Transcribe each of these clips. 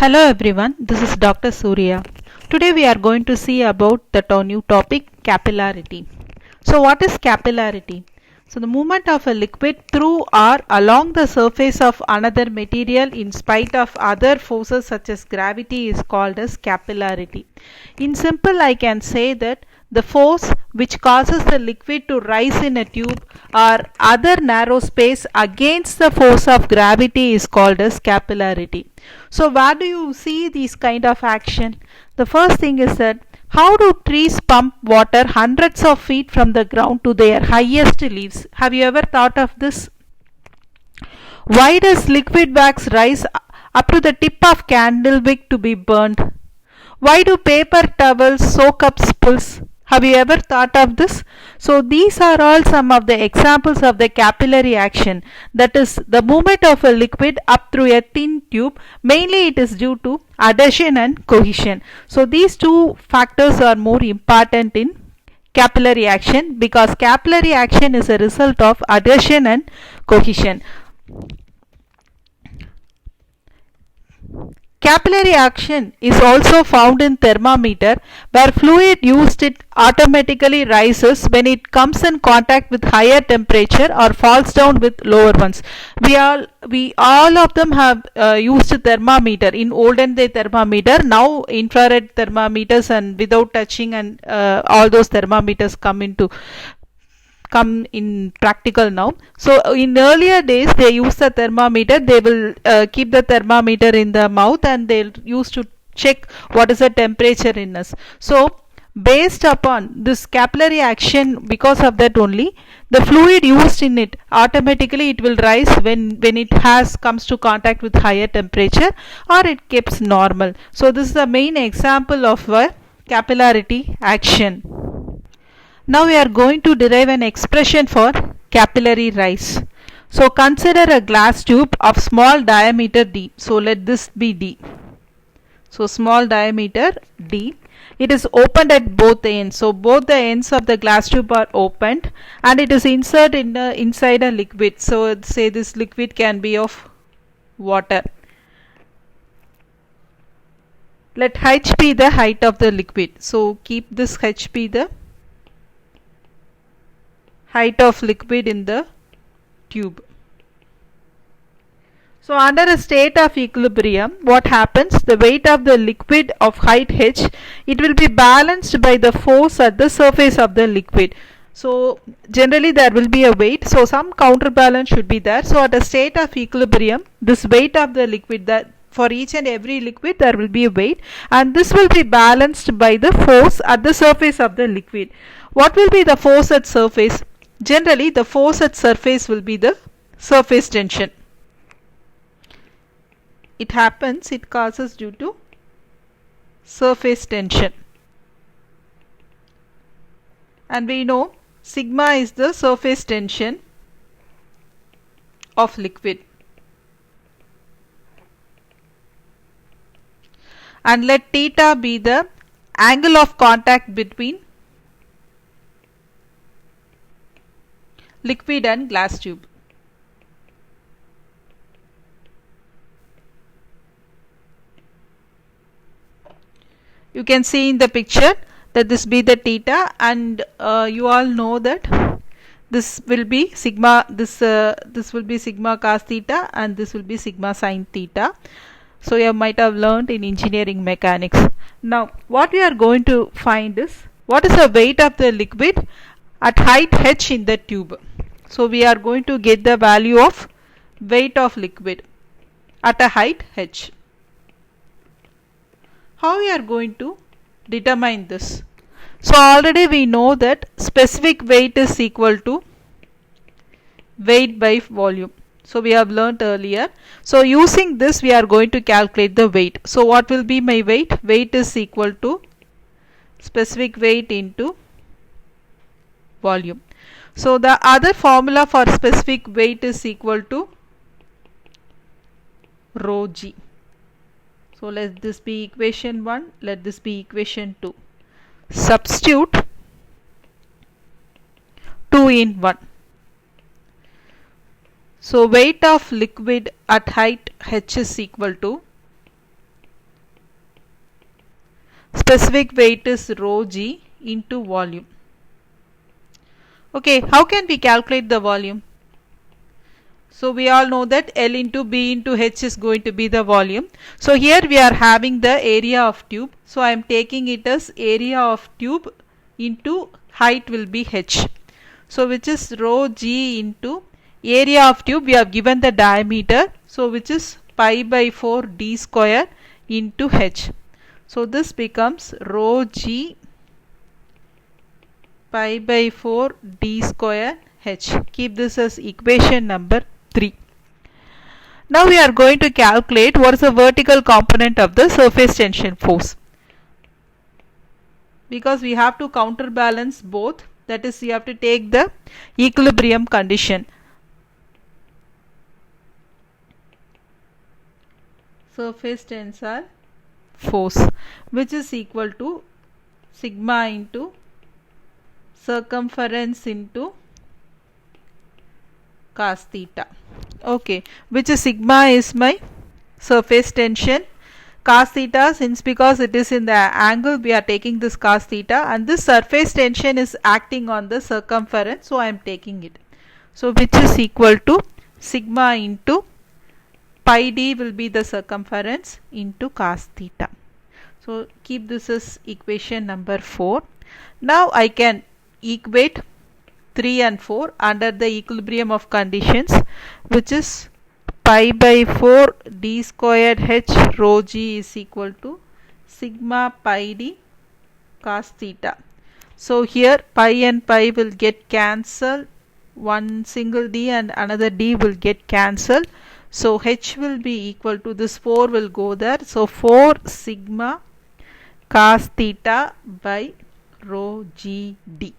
Hello everyone, this is Dr. Surya. Today we are going to see about the new topic capillarity. So what is capillarity? So the movement of a liquid through or along the surface of another material in spite of other forces such as gravity is called as capillarity. In simple, I can say that the force which causes the liquid to rise in a tube or other narrow space against the force of gravity is called as capillarity. So where do you see these kind of action? The first thing is that how do trees pump water hundreds of feet from the ground to their highest leaves? Have you ever thought of this? Why does liquid wax rise up to the tip of candle wick to be burned? Why do paper towels soak up spills? Have you ever thought of this? So these are all some of the examples of the capillary action, that is the movement of a liquid up through a thin tube. Mainly it is due to adhesion and cohesion. So these two factors are more important in capillary action because capillary action is a result of adhesion and cohesion. Capillary action is also found in thermometer, where fluid used it automatically rises when it comes in contact with higher temperature or falls down with lower ones. We all of them have used thermometer in olden day thermometer. Now infrared thermometers and without touching and all those thermometers come in practical now. So in earlier days they use the thermometer. They will keep the thermometer in the mouth and they'll use to check what is the temperature in us. So based upon this capillary action, because of that only the fluid used in it automatically it will rise when it comes to contact with higher temperature, or it keeps normal. So this is the main example of a capillarity action. Now we are going to derive an expression for capillary rise. So consider a glass tube of small diameter d. So let this be d. So small diameter d. It is opened at both ends. So both the ends of the glass tube are opened and it is inserted inside a liquid. So say this liquid can be of water. Let h be the height of the liquid. So keep this h be the height of liquid in the tube. So under a state of equilibrium, what happens? The weight of the liquid of height h, it will be balanced by the force at the surface of the liquid. So generally there will be a weight, so some counterbalance should be there. So at a state of equilibrium, this weight of the liquid, that for each and every liquid there will be a weight, and this will be balanced by the force at the surface of the liquid. What will be the force at surface? Generally the force at surface will be the surface tension. It causes due to surface tension, and we know sigma is the surface tension of liquid. And let theta be the angle of contact between liquid and glass tube. You can see in the picture that this be the theta, and you all know that this will be sigma, this will be sigma cos theta and this will be sigma sin theta. So you might have learned in engineering mechanics. Now what we are going to find is what is the weight of the liquid at height h in the tube. So we are going to get the value of weight of liquid at a height h. How we are going to determine this? So already we know that specific weight is equal to weight by volume. So we have learnt earlier. So using this we are going to calculate the weight. So what will be my weight? Weight is equal to specific weight into volume. So the other formula for specific weight is equal to rho g. So let this be equation 1, let this be equation 2. Substitute 2 in 1. So weight of liquid at height h is equal to specific weight is rho g into volume. Okay, how can we calculate the volume? So we all know that L into B into H is going to be the volume. So here we are having the area of tube. So I am taking it as area of tube into height will be H. So which is rho G into area of tube. We have given the diameter. So which is pi by 4 D square into H. So this becomes rho G pi by 4 D square H. Keep this as equation number 3. Now we are going to calculate what is the vertical component of the surface tension force. Because we have to counterbalance both, that is, we have to take the equilibrium condition. Surface tensile force, which is equal to sigma into circumference into cos theta. Okay, which is sigma is my surface tension, cos theta, since because it is in the angle we are taking this cos theta, and this surface tension is acting on the circumference, so I am taking it. So which is equal to sigma into pi d will be the circumference into cos theta. So keep this as equation number 4. Now I can equate 3 and 4 under the equilibrium of conditions, which is pi by 4 d squared H rho g is equal to sigma pi d cos theta. So here pi and pi will get cancelled, one single d and another d will get cancelled. So H will be equal to this 4 will go there. So 4 sigma cos theta by rho g d.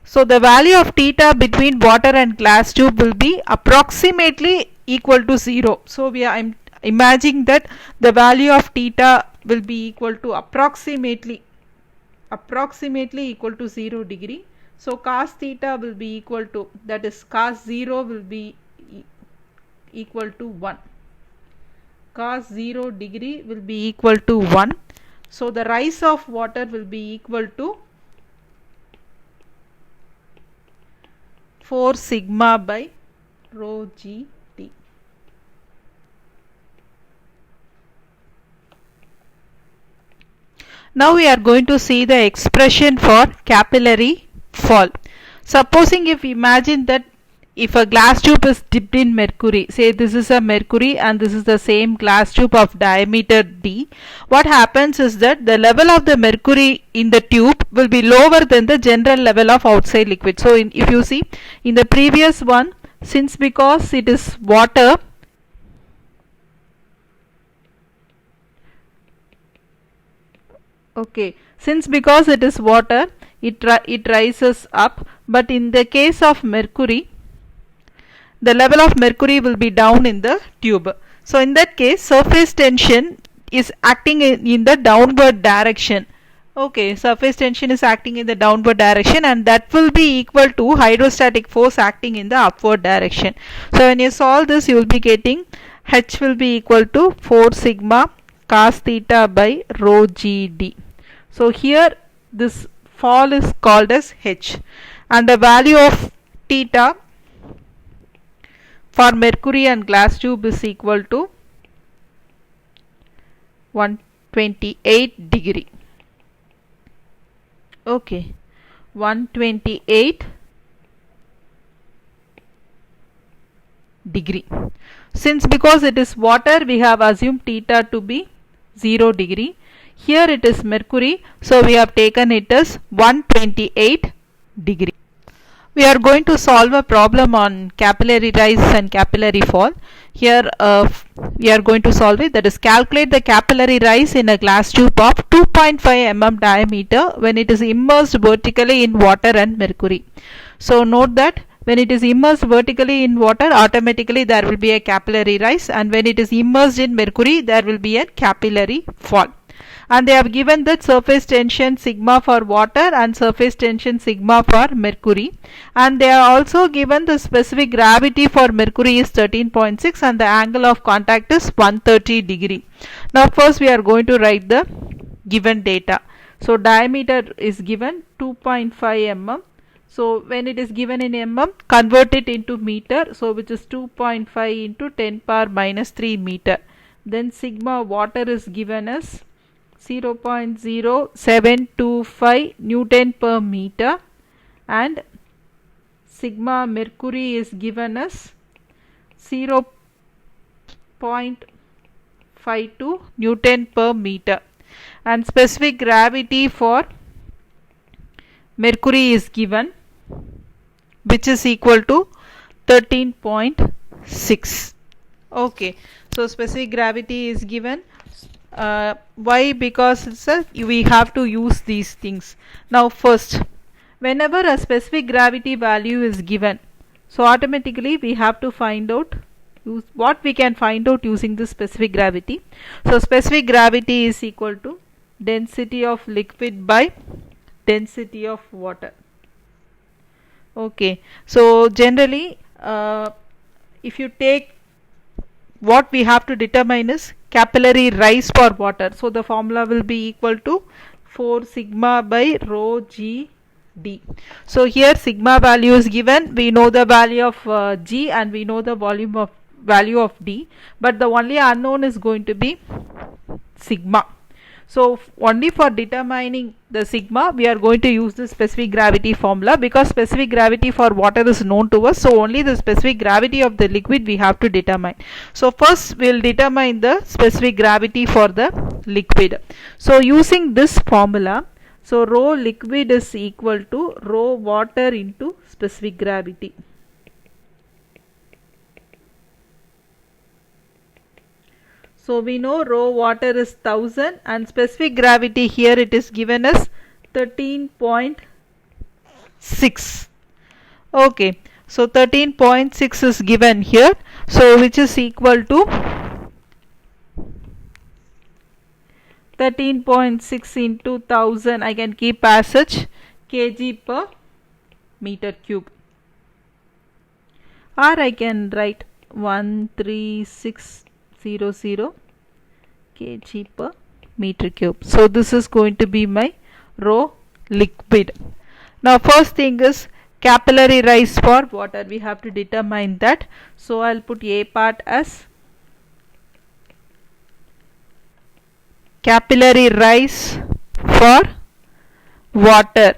So the value of theta between water and glass tube will be approximately equal to 0. So I'm imagining that the value of theta will be equal to approximately equal to 0 degree. So cos theta will be equal to, that is cos 0 will be equal to 1. Cos 0 degree will be equal to 1. So the rise of water will be equal to 4 sigma by rho g t. Now we are going to see the expression for capillary fall. Supposing if we imagine that if a glass tube is dipped in mercury, say this is a mercury and this is the same glass tube of diameter d, what happens is that the level of the mercury in the tube will be lower than the general level of outside liquid. So if you see in the previous one, since because it is water, okay, since because it is water, it rises up, but in the case of mercury, the level of mercury will be down in the tube. So in that case, surface tension is acting in the downward direction. Okay, surface tension is acting in the downward direction, and that will be equal to hydrostatic force acting in the upward direction. So when you solve this, you will be getting H will be equal to 4 sigma cos theta by rho g d. So here this fall is called as H, and the value of theta for mercury and glass tube is equal to 128 degree. Okay, 128 degree. Since because it is water, we have assumed theta to be 0 degree. Here it is mercury, so we have taken it as 128 degree. We are going to solve a problem on capillary rise and capillary fall. Here we are going to solve it, that is calculate the capillary rise in a glass tube of 2.5 mm diameter when it is immersed vertically in water and mercury. So note that when it is immersed vertically in water, automatically there will be a capillary rise, and when it is immersed in mercury, there will be a capillary fall. and they have given the surface tension sigma for water and surface tension sigma for mercury, and they are also given the specific gravity for mercury is 13.6 and the angle of contact is 130 degree. Now first we are going to write the given data. So diameter is given 2.5 mm. So when it is given in mm, convert it into meter, so which is 2.5 into 10 power minus 3 meter. Then sigma water is given as 0.0725 Newton per meter, and sigma mercury is given as 0.52 Newton per meter, and specific gravity for mercury is given, which is equal to 13.6. okay, so specific gravity is given. Why? Because we have to use these things. Now first, whenever a specific gravity value is given, so automatically we have to find out what we can find out using this specific gravity. So specific gravity is equal to density of liquid by density of water. Okay, so generally if you take, what we have to determine is capillary rise for water. So the formula will be equal to 4 sigma by rho g d. So here sigma value is given, we know the value of g and we know the value of d, but the only unknown is going to be sigma. So only for determining the sigma we are going to use the specific gravity formula, because specific gravity for water is known to us, so only the specific gravity of the liquid we have to determine. So first we will determine the specific gravity for the liquid. So using this formula, so rho liquid is equal to rho water into specific gravity. So we know rho water is 1000 and specific gravity here it is given as 13.6. okay, so 13.6 is given here, so which is equal to 13.6 into 1000, I can keep as such, kg per meter cube, or I can write 13600 kg per meter cube. So this is going to be my rho liquid. Now first thing is capillary rise for water, we have to determine that. So I'll put a part as capillary rise for water,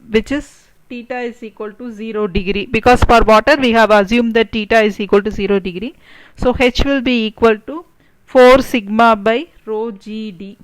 which is theta is equal to 0 degree, because for water we have assumed that theta is equal to 0 degree. So H will be equal to 4 sigma by rho GD.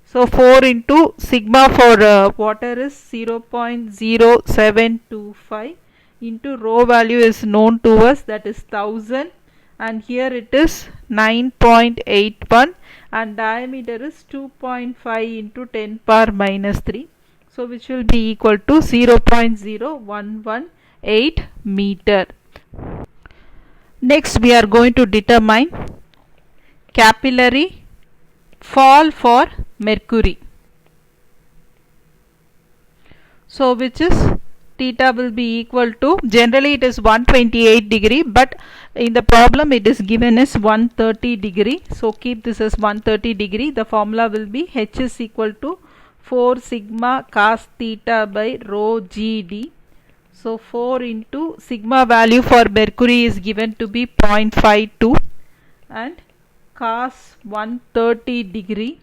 So 4 into sigma for water is 0.0725 into rho value is known to us, that is 1000, and here it is 9.81 and diameter is 2.5 into 10 power minus 3. So which will be equal to 0.0118 meter. Next we are going to determine capillary fall for mercury. So which is theta will be equal to, generally it is 128 degree, but in the problem it is given as 130 degree. So keep this as 130 degree. The formula will be H is equal to 4 sigma cos theta by rho GD. So 4 into sigma value for mercury is given to be 0.52 and cos 130 degree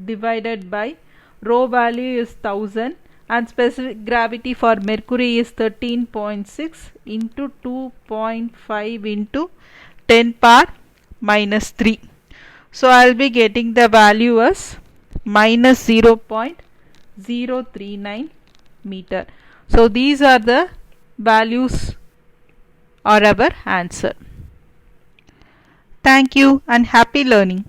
divided by rho value is 1000 and specific gravity for mercury is 13.6 into 2.5 into 10 power minus 3. So I will be getting the value as minus 0.039 meter. So these are the values or our answer. Thank you and happy learning.